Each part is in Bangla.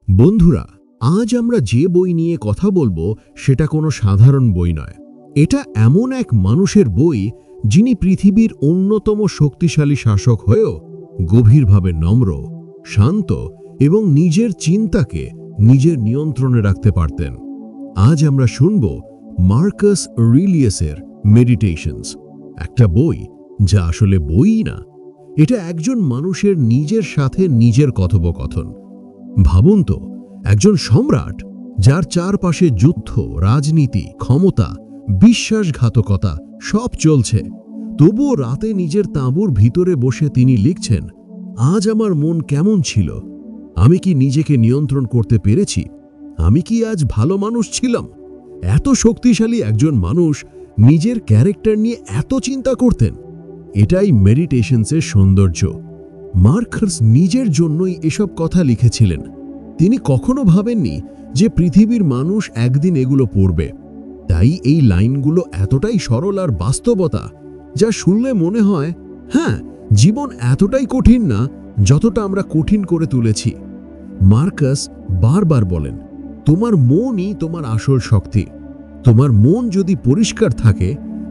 বন্ধুরা, আজ আমরা যে বই নিয়ে কথা বলবো সেটা কোনো সাধারণ বই নয়। এটা এমন এক মানুষের বই যিনি পৃথিবীর অন্যতম শক্তিশালী শাসক হয়েও গভীরভাবে নম্র, শান্ত এবং নিজের চিন্তাকে নিজের নিয়ন্ত্রণে রাখতে পারতেন। আজ আমরা শুনব মার্কাস অরেলিয়াসের মেডিটেশনস, একটা বই যা আসলে বইই না, এটা একজন মানুষের নিজের সাথে নিজের কথোপকথন। ভাবুন তো, একজন সম্রাট যার চারপাশে যুদ্ধ, রাজনীতি, ক্ষমতা, বিশ্বাসঘাতকতা সব চলছে, তবুও রাতে নিজের তাঁবুর ভিতরে বসে তিনি লিখছেন, আজ আমার মন কেমন ছিল, আমি কি নিজেকে নিয়ন্ত্রণ করতে পেরেছি, আমি কি আজ ভালো মানুষ ছিলাম। এত শক্তিশালী একজন মানুষ নিজের ক্যারেক্টার নিয়ে এত চিন্তা করতেন। এটাই মেডিটেশনসের সৌন্দর্য। মার্কাস নিজের জন্যই এসব কথা লিখেছিলেন। তিনি কখনো ভাবেননি যে পৃথিবীর মানুষ একদিন এগুলো পড়বে। তাই এই লাইনগুলো এতটাই সরল আর বাস্তবতা, যা শুনলে মনে হয়, হ্যাঁ, জীবন এতটাই কঠিন না যতটা আমরা কঠিন করে তুলেছি। মার্কাস বারবার বলেন, তোমার মনই তোমার আসল শক্তি। তোমার মন যদি পরিষ্কার থাকে,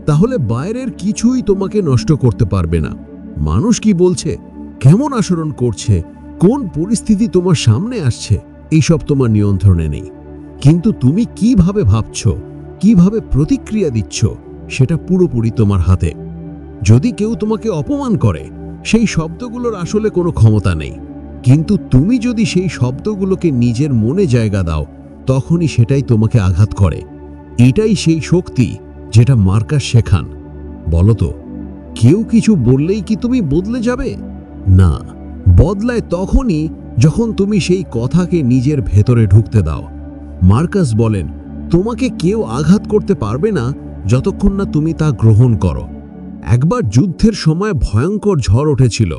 তাহলে বাইরের কিছুই তোমাকে নষ্ট করতে পারবে না। মানুষ কি বলছে, কেমন আচরণ করছে, কোন পরিস্থিতি তোমার সামনে আসছে, এইসব তোমার নিয়ন্ত্রণে নেই। কিন্তু তুমি কিভাবে ভাবছ, কিভাবে প্রতিক্রিয়া দিচ্ছ, সেটা পুরোপুরি তোমার হাতে। যদি কেউ তোমাকে অপমান করে, সেই শব্দগুলোর আসলে কোনো ক্ষমতা নেই। কিন্তু তুমি যদি সেই শব্দগুলোকে নিজের মনে জায়গা দাও, তখনই সেটাই তোমাকে আঘাত করে। এটাই সেই শক্তি যেটা মার্কাস শেখান। বলতো, কেউ কিছু বললেই কি তুমি বদলে যাবে? না, বদলায় তখনই যখন তুমি সেই কথাকে নিজের ভেতরে ঢুকতে দাও। মার্কাস বলেন, তোমাকে কেউ আঘাত করতে পারবে না যতক্ষণ না তুমি তা গ্রহণ করো। একবার যুদ্ধের সময় ভয়ঙ্কর ঝড় উঠেছিল।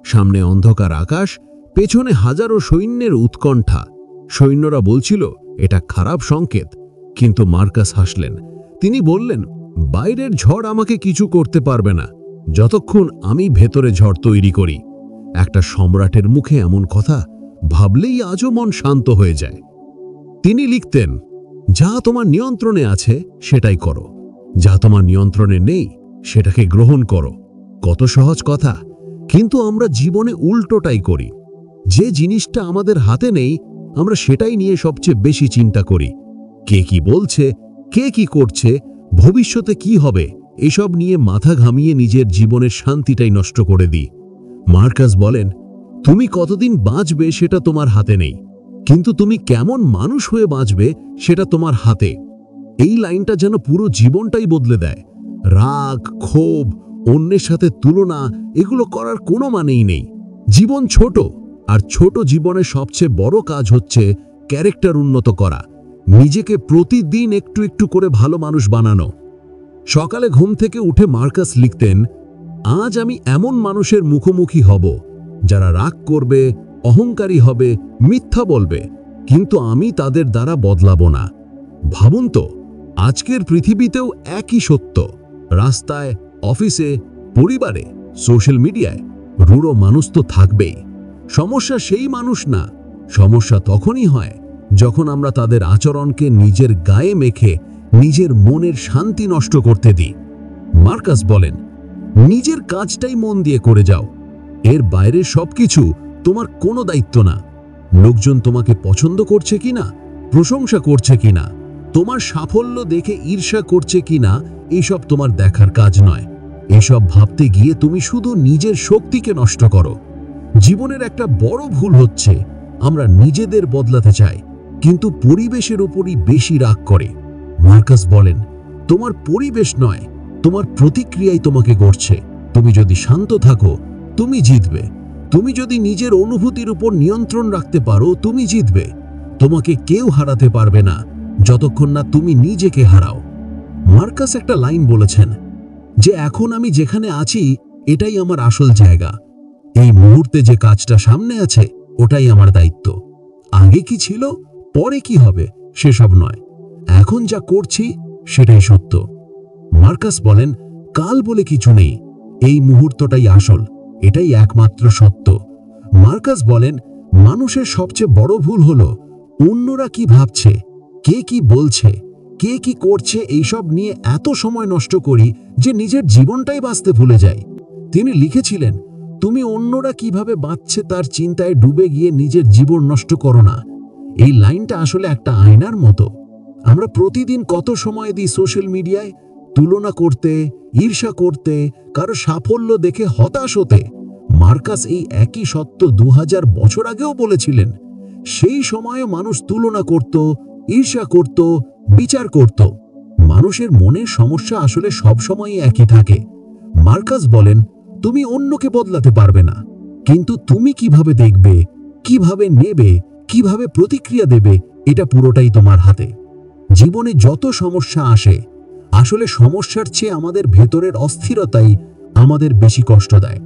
সামনে অন্ধকার আকাশ, পেছনে হাজারো সৈন্যের উৎকণ্ঠা। সৈন্যরা বলছিল এটা খারাপ সংকেত, কিন্তু মার্কাস হাসলেন। তিনি বললেন, বাইরের ঝড় আমাকে কিছু করতে পারবে না যতক্ষণ আমি ভেতরে ঝড় তৈরি করি। একটা সম্রাটের মুখে এমন কথা ভাবলেই আজও মন শান্ত হয়ে যায়। তিনি লিখতেন, যা তোমার নিয়ন্ত্রণে আছে সেটাই করো, যা তোমার নিয়ন্ত্রণে নেই সেটাকে গ্রহণ করো। কত সহজ কথা, কিন্তু আমরা জীবনে উল্টোটাই করি। যে জিনিসটা আমাদের হাতে নেই, আমরা সেটাই নিয়ে সবচেয়ে বেশি চিন্তা করি। কে কি বলছে, কে কি করছে, ভবিষ্যতে কি হবে, এসব নিয়ে মাথা ঘামিয়ে নিজের জীবনের শান্তিটাই নষ্ট করে দিই। মার্কাস বলেন, তুমি কতদিন বাঁচবে সেটা তোমার হাতে নেই, কিন্তু তুমি কেমন মানুষ হয়ে বাঁচবে সেটা তোমার হাতে। এই লাইনটা যেন পুরো জীবনটাই বদলে দেয়। রাগ, ক্ষোভ, অন্যের সাথে তুলনা, এগুলো করার কোনো মানেই নেই। জীবন ছোট, আর ছোট জীবনের সবচেয়ে বড় কাজ হচ্ছে ক্যারেক্টার উন্নত করা, নিজেকে প্রতিদিন একটু একটু করে ভালো মানুষ বানানো। সকালে ঘুম থেকে উঠে মার্কাস লিখতেন, আজ আমি এমন মানুষের মুখোমুখি হব যারা রাগ করবে, অহংকারী হবে, মিথ্যা বলবে, কিন্তু আমি তাদের দ্বারা বদলাবো না। ভাবুন তো, আজকের পৃথিবীতেও একই সত্য। রাস্তায়, অফিসে, পরিবারে, সোশ্যাল মিডিয়ায় রূঢ় মানুষ তো থাকবেই। সমস্যা সেই মানুষ না, সমস্যা তখনই হয় যখন আমরা তাদের আচরণকে নিজের গায়ে মেখে নিজের মনের শান্তি নষ্ট করতে দিই। মার্কাস বলেন, নিজের কাজটাই মন দিয়ে করে যাও, এর বাইরের সবকিছু তোমার কোনো দায়িত্ব না। লোকজন তোমাকে পছন্দ করছে কিনা, প্রশংসা করছে কিনা, তোমার সাফল্য দেখে ঈর্ষা করছে কিনা, এসব তোমার দেখার কাজ নয়। এসব ভাবতে গিয়ে তুমি শুধু নিজের শক্তিকে নষ্ট করো। জীবনের একটা বড় ভুল হচ্ছে, আমরা নিজেদের বদলাতে চাই, কিন্তু পরিবেশের উপরই বেশি রাগ করে। মার্কাস বলেন, তোমার পরিবেশ নয়, তোমার প্রতিক্রিয়াই তোমাকে গড়ছে। তুমি যদি শান্ত থাকো, তুমি জিতবে। তুমি যদি নিজের অনুভূতির উপর নিয়ন্ত্রণ রাখতে পারো, তুমি জিতবে। তোমাকে কেউ হারাতে পারবে না যতক্ষণ না তুমি নিজেকে হারাও। মার্কাস একটা লাইন বলেছেন, যে এখন আমি যেখানে আছি এটাই আমার আসল জায়গা। এই মুহূর্তে যে কাজটা সামনে আছে ওটাই আমার দায়িত্ব। আগে কি ছিল, পরে কি হবে, সেসব নয়। এখন যা করছি সেটাই সত্য। মার্কাস বলেন, কাল বলে কিছু নেই, এই মুহূর্তটাই আসল, এটাই একমাত্র সত্য। মার্কাস বলেন, মানুষের সবচেয়ে বড় ভুল হলো অন্যরা কি ভাবছে, কে কি বলছে, কে কি করছে এইসব নিয়ে এত সময় নষ্ট করি যে নিজের জীবনটাই বাঁচতে ভুলে যাই। তিনি লিখেছিলেন, তুমি অন্যরা কিভাবে বাঁচছে তার চিন্তায় ডুবে গিয়ে নিজের জীবন নষ্ট করো না। এই লাইনটা আসলে একটা আয়নার মতো। আমরা প্রতিদিন কত সময় দিই সোশ্যাল মিডিয়ায় তুলনা করতে, ঈর্ষা করতে, কারো সাফল্য দেখে হতাশ হতে। মার্কাস এই একই সত্য 2000 বছর আগেও বলেছিলেন। সেই সময়ে মানুষ তুলনা করত, ঈর্ষা করত, বিচার করত। মানুষের মনের সমস্যা আসলে সবসময়ই একই থাকে। মার্কাস বলেন, তুমি অন্যকে বদলাতে পারবে না, কিন্তু তুমি কিভাবে দেখবে, কিভাবে নেবে, কিভাবে প্রতিক্রিয়া দেবে, এটা পুরোটাই তোমার হাতে। জীবনে যত সমস্যা আসে, আসলে সমস্যার চেয়ে আমাদের ভেতরের অস্থিরতাই আমাদের বেশি কষ্ট দেয়।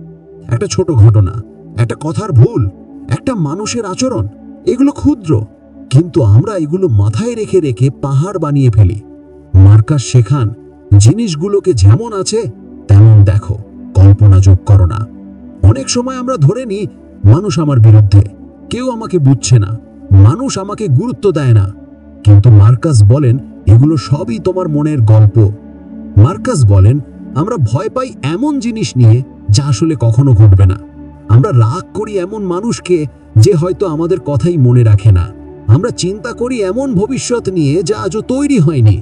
একটা ছোট ঘটনা, একটা কথার ভুল, একটা মানুষের আচরণ, এগুলো ক্ষুদ্র, কিন্তু আমরা এগুলো মাথায় রেখে রেখে পাহাড় বানিয়ে ফেলি। মার্কাস শেখান, জিনিসগুলোকে যেমন আছে তেমন দেখো, কল্পনা যোগ করো না। অনেক সময় আমরা ধরে নিই মানুষ আমার বিরুদ্ধে, কেউ আমাকে বুঝছে না, মানুষ আমাকে গুরুত্ব দেয় না। কিন্তু মার্কাস বলেন, এগুলো সবই তোমার মনের গল্প। মার্কাস বলেন, আমরা ভয় পাই এমন জিনিস নিয়ে যা আসলে কখনো ঘটবে না। আমরা রাগ করি এমন মানুষকে যে হয়তো আমাদের কথাই মনে রাখে না। আমরা চিন্তা করি এমন ভবিষ্যৎ নিয়ে যা আজও তৈরি হয়নি।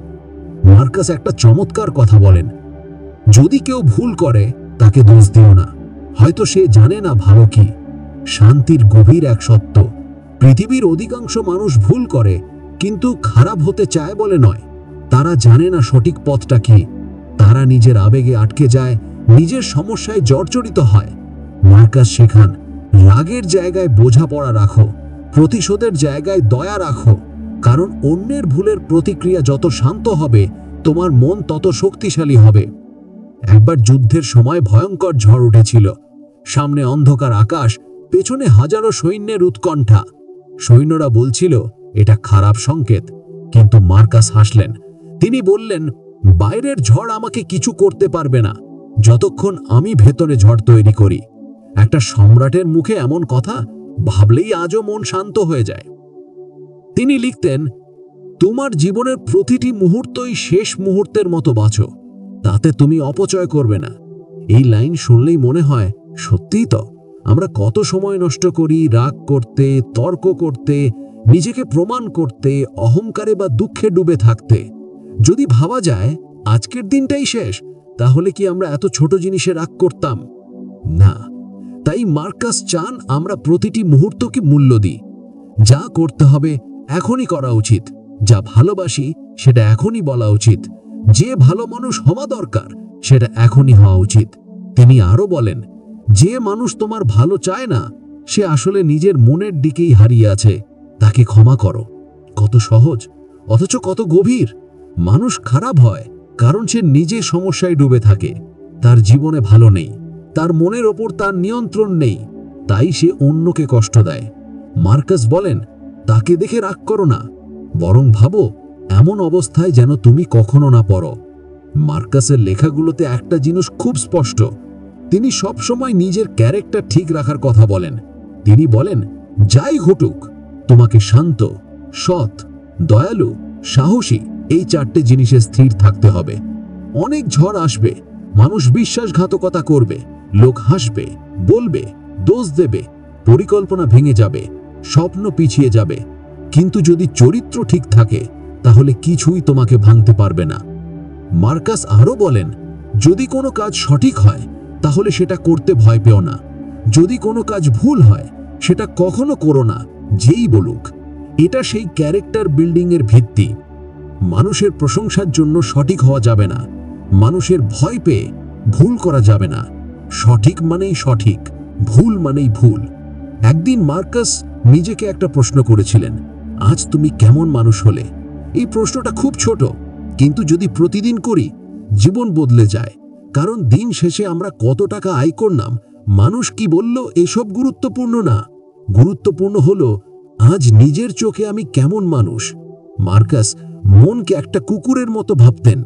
মার্কাস একটা চমৎকার কথা বলেন, যদি কেউ ভুল করে তাকে দোষ দিও না, হয়তো সে জানে না ভালো কি। শান্তির গভীর এক সত্য, পৃথিবীর অধিকাংশ মানুষ ভুল করে, কিন্তু খারাপ হতে চায় বলে নয়। তারা জানে না সঠিক পথটা কি। তারা নিজের আবেগে আটকে যায়, নিজের সমস্যায় জর্জরিত হয়। মার্কাস শেখান, রাগের জায়গায় বোঝাপড়া রাখো, প্রতিশোধের জায়গায় দয়া রাখো, কারণ অন্যের ভুলের প্রতিক্রিয়া যত শান্ত হবে, তোমার মন তত শক্তিশালী হবে। একবার যুদ্ধের সময় ভয়ঙ্কর ঝড় উঠেছিল। সামনে অন্ধকার আকাশ, পেছনে হাজারো সৈন্যের উৎকণ্ঠা। সৈন্যরা বলছিল এটা খারাপ সংকেত, কিন্তু মার্কাস হাসলেন। তিনি বললেন, বাইরের ঝড় আমাকে কিছু করতে পারবে না যতক্ষণ আমি ভেতরে ঝড় তৈরি করি। একটা সম্রাটের মুখে এমন কথা ভাবলেই আজও মন শান্ত হয়ে যায়। তিনি লিখতেন, তোমার জীবনের প্রতিটি মুহূর্তই শেষ মুহূর্তের মতো বাঁচো, তাতে তুমি অপচয় করবে না। এই লাইন শুনলেই মনে হয় সত্যিই তো, আমরা কত সময় নষ্ট করি রাগ করতে, তর্ক করতে, নিজেকে প্রমাণ করতে, অহংকারে বা দুঃখে ডুবে থাকতে। যদি ভাবা যায় আজকের দিনটাই শেষ, তাহলে কি আমরা এত ছোট জিনিসে রাগ করতাম? না। তাই মার্কাস চান আমরা প্রতিটি মুহূর্তকে মূল্য দিই। যা করতে হবে এখনই করা উচিত, যা ভালোবাসি সেটা এখনই বলা উচিত, যে ভালো মানুষ হওয়া দরকার সেটা এখনই হওয়া উচিত। তিনি আরো বলেন, যে মানুষ তোমার ভালো চায় না সে আসলে নিজের মনের দিকেই হারিয়ে আছে, তাকে ক্ষমা করো। কত সহজ, অথচ কত গভীর। মানুষ খারাপ হয় কারণ সে নিজে সমস্যায় ডুবে থাকে, তার জীবনে ভালো নেই, তার মনের ওপর তার নিয়ন্ত্রণ নেই, তাই সে অন্যকে কষ্ট দেয়। মার্কাস বলেন, তাকে দেখে রাগ করো না, বরং ভাবো এমন অবস্থায় যেন তুমি কখনো না পড়ো। মার্কাসের লেখাগুলোতে একটা জিনিস খুব স্পষ্ট, তিনি সবসময় নিজের ক্যারেক্টার ঠিক রাখার কথা বলেন। তিনি বলেন, যাই ঘটুক তোমাকে শান্ত, সৎ, দয়ালু, সাহসী এই 4টে জিনিসে স্থির থাকতে হবে। অনেক ঝড় আসবে, মানুষ বিশ্বাসঘাতকতা করবে, লোক হাসবে, বলবে, দোষ দেবে, পরিকল্পনা ভেঙে যাবে, স্বপ্ন পিছিয়ে যাবে, কিন্তু যদি চরিত্র ঠিক থাকে তাহলে কিছুই তোমাকে ভাঙতে পারবে না। মার্কাস আরো বলেন, যদি কোনো কাজ সঠিক হয় তাহলে সেটা করতে ভয় পেও না, যদি কোনো কাজ ভুল হয় সেটা কখনো করো না, যেই বলুক। এটা সেই ক্যারেক্টার বিল্ডিং এর ভিত্তি। মানুষের প্রশংসার জন্য সঠিক হওয়া যাবে না, মানুষের ভয় পেয়ে ভুল করা যাবে না। সঠিক মানেই সঠিক, ভুল মানেই ভুল। একদিন মার্কাস নিজেকে একটা প্রশ্ন করেছিলেন, আজ তুমি কেমন মানুষ হলে? এই প্রশ্নটা খুব ছোট, কিন্তু যদি প্রতিদিন করি জীবন বদলে যায়। কারণ দিন শেষে আমরা কত টাকা আয় করলাম, মানুষ কি বলল, এসব গুরুত্বপূর্ণ না। গুরুত্বপূর্ণ হলো আজ নিজের চোখে আমি কেমন মানুষ। মার্কাস মনকে একটা কুকুরের মতো ভাবতেন।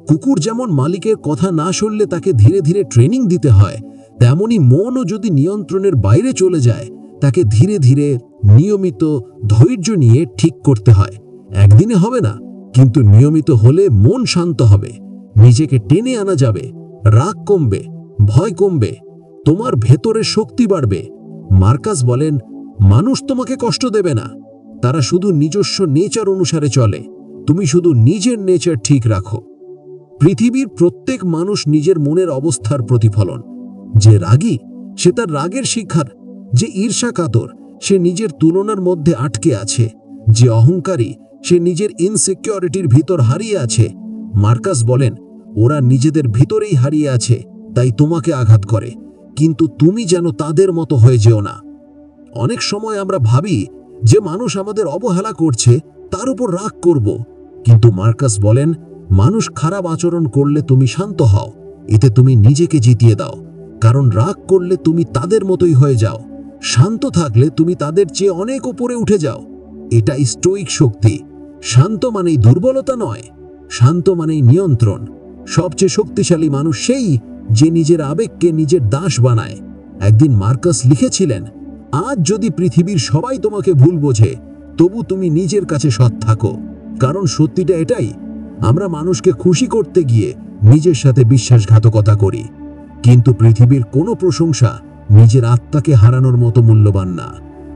কুকুর যেমন মালিকের কথা না শুনলে তাকে ধীরে ধীরে ট্রেনিং দিতে হয়, তেমনি মনও যদি নিয়ন্ত্রণের বাইরে চলে যায় তাকে ধীরে ধীরে নিয়মিত ধৈর্য নিয়ে ঠিক করতে হয়। একদিনে হবে না, কিন্তু নিয়মিত হলে মন শান্ত হবে, নিজেকে টেনে আনা যাবে, রাগ কমবে, ভয় কমবে, তোমার ভেতরের শক্তি বাড়বে। মার্কাস বলেন, মানুষ তোমাকে কষ্ট দেবে না, তারা শুধু নিজস্ব নেচার অনুসারে চলে। তুমি শুধু নিজের নেচার ঠিক রাখো। পৃথিবীর প্রত্যেক মানুষ নিজের মনের অবস্থার প্রতিফলন। যে রাগী সে তার রাগের শিকার, যে ঈর্ষা কাতর সে নিজের তুলনার মধ্যে আটকে আছে, যে অহংকারী সে নিজের ইনসিকিউরিটির ভিতর হারিয়ে আছে। মার্কাস বলেন, ওরা নিজেদের ভিতরেই হারিয়ে আছে, তাই তোমাকে আঘাত করে, কিন্তু তুমি যেন তাদের মতো হয়ে যেও না। অনেক সময় আমরা ভাবি যে মানুষ আমাদের অবহেলা করছে, তার উপর রাগ করব, কিন্তু মার্কাস বলেন, মানুষ খারাপ আচরণ করলে তুমি শান্ত হও, এতে তুমি নিজেকে জিতিয়ে দাও। কারণ রাগ করলে তুমি তাদের মতোই হয়ে যাও, শান্ত থাকলে তুমি তাদের চেয়ে অনেক উপরে উঠে যাও। এটা স্টোইক শক্তি। শান্ত মানেই দুর্বলতা নয়, শান্ত মানেই নিয়ন্ত্রণ। সবচেয়ে শক্তিশালী মানুষ সেই যে নিজের আবেগকে নিজের দাস বানায়। একদিন মার্কাস লিখেছিলেন, আজ যদি পৃথিবীর সবাই তোমাকে ভুল বোঝে, তবু তুমি নিজের কাছে সৎ থাকো। কারণ সত্যিটা এটাই, আমরা মানুষকে খুশি করতে গিয়ে নিজের সাথে বিশ্বাসঘাতকতা করি। কিন্তু পৃথিবীর কোনো প্রশংসা নিজের আত্মাকে হারানোর মতো মূল্যবান না।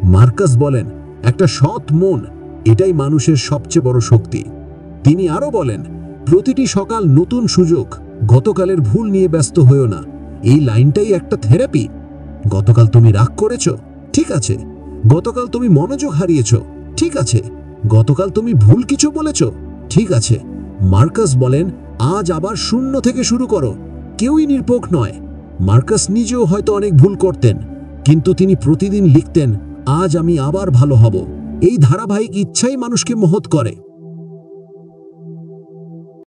মার্কাস বলেন, একটা সৎ মন, এটাই মানুষের সবচেয়ে বড় শক্তি। তিনি আরো বলেন, প্রতিটি সকাল নতুন সুযোগ, গতকালের ভুল নিয়ে ব্যস্ত হয়েও না। এই লাইনটাই একটা থেরাপি। গতকাল তুমি রাগ করেছ, ঠিক আছে। গতকাল তুমি মনোযোগ হারিয়েছ, ঠিক আছে। গতকাল তুমি ভুল কিছু বলেছ, ঠিক আছে। মার্কাস বলেন, আজ আবার শূন্য থেকে শুরু করো। কেউই নির্ভোগ নয়। মার্কাস নিজেও হয়তো অনেক ভুল করতেন, কিন্তু তিনি প্রতিদিন লিখতেন, আজ আমি আবার ভালো হব। এই ধারাবাহিক ইচ্ছাই মানুষকে মহৎ করে।